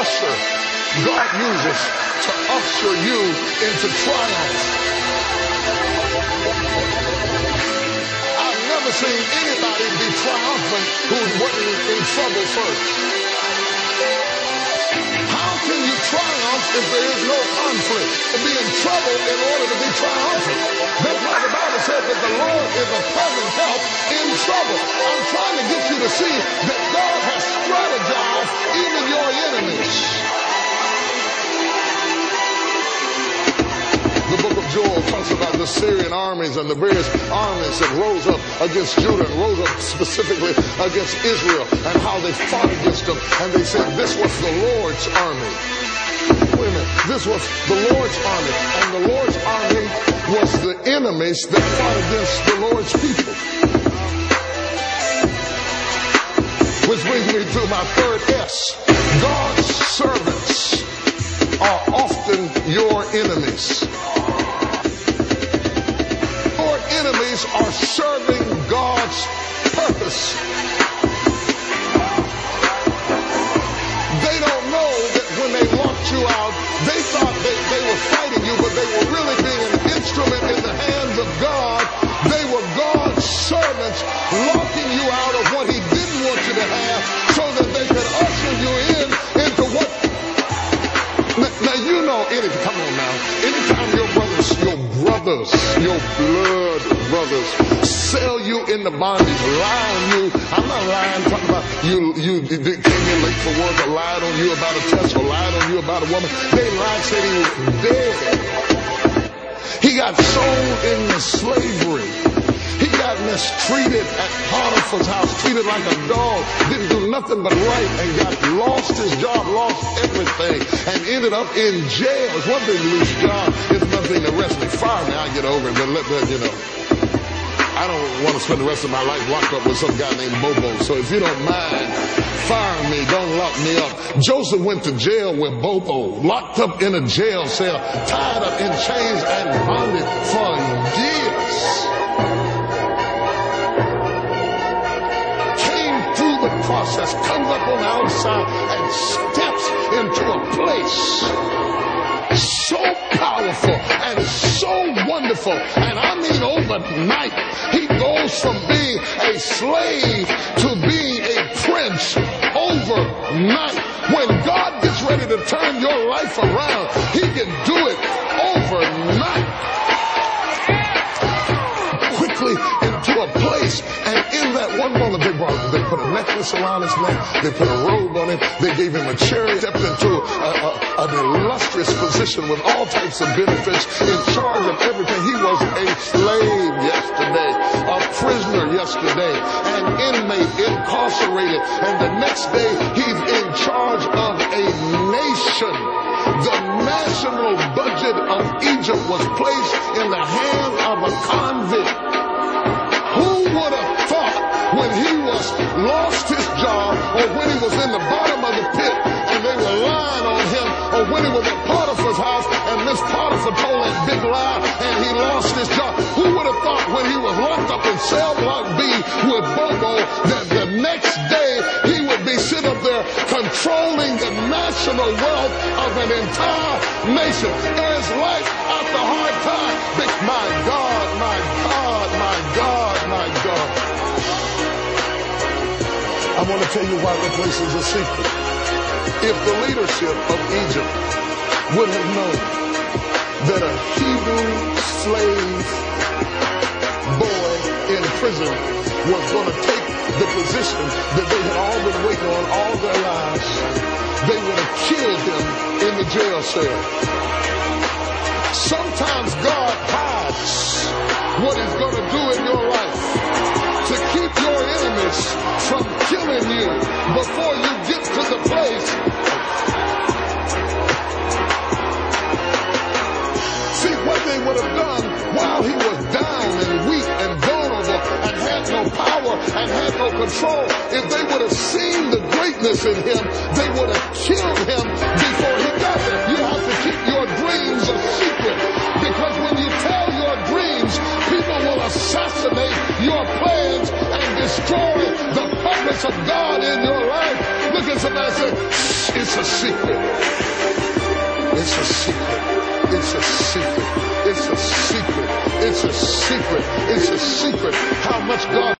God uses to usher you into triumph. I've never seen anybody be triumphant who wasn't in trouble first. How can you triumph if there is no conflict? To be in trouble in order to be triumphant. That's why the Bible says that the Lord is a present help in trouble. I'm trying to get you to see that God has strategized even your enemies. The book of Joel talks about the Syrian armies and the various armies that rose up against Judah and rose up specifically against Israel and how they fought against them. And they said this was the Lord's army. Wait a minute. This was the Lord's army. And the Lord's army was the enemies that fought against the Lord's people. Which brings me to my third S. God's servants are often your enemies. Your enemies are serving God's purpose. They don't know that when they locked you out, they thought they were fighting you, but they were really being an instrument in the hands of God. They were God's servants locking you out of what He didn't want you to have so that they could usher you into what. Now you know, come on now, anytime your blood brothers sell you into bondage, lie on you. I'm not lying, talking about you came in late for work or lied on you about a test or lied on you about a woman. They lied, said he was dead. He got sold into slavery. He got mistreated at Potiphar's house, treated like a dog, didn't do nothing but right, and lost his job, lost everything, and ended up in jail. It's one thing to lose your job, it's another thing to arrest me. Fire me, I get over it, but I don't want to spend the rest of my life locked up with some guy named Bobo, so if you don't mind, fire me, don't lock me up. Joseph went to jail with Bobo, locked up in a jail cell, tied up in chains and bonded for years. Process comes up on the outside and steps into a place so powerful and so wonderful, and I mean overnight he goes from being a slave to being a prince overnight. When God gets ready to turn your life around, He can do it overnight. Quickly into a place, and in that one moment they put a necklace around his neck, they put a robe on him, they gave him a chariot, stepped into an illustrious position with all types of benefits, in charge of everything. He was a slave yesterday, a prisoner yesterday, an inmate, incarcerated, and the next day he's in charge of a nation. The national budget of Egypt was placed in the hand of a convict. Who would have thought when he lost his job, or when he was in the bottom of the pit and they were lying on him, or when he was at Potiphar's house and Miss Potiphar told that big lie and he lost his job? Who would have thought when he was locked up in cell block B with Bobo that the next day he would be sitting up there controlling the national wealth of an entire nation? There's life after hard time. My God, my God, my God, my God. I want to tell you why the place is a secret. If the leadership of Egypt would have known that a Hebrew slave boy in prison was going to take the position that they had all been waiting on all their lives, they would have killed him in the jail cell. Sometimes God hides what He's going to do in your life to keep your enemies from killing you before you get to the place. See, what they would have done while he was down and weak and vulnerable and had no power and had no control, if they would have seen the greatness in him, they would have killed him before he got there. You have to keep your dreams a secret, because when you tell your dreams, people will assassinate your plans and destroy the purpose of God in your life. Look at somebody and say, it's a a secret. It's a secret. It's a secret. It's a secret. It's a secret. It's a secret how much God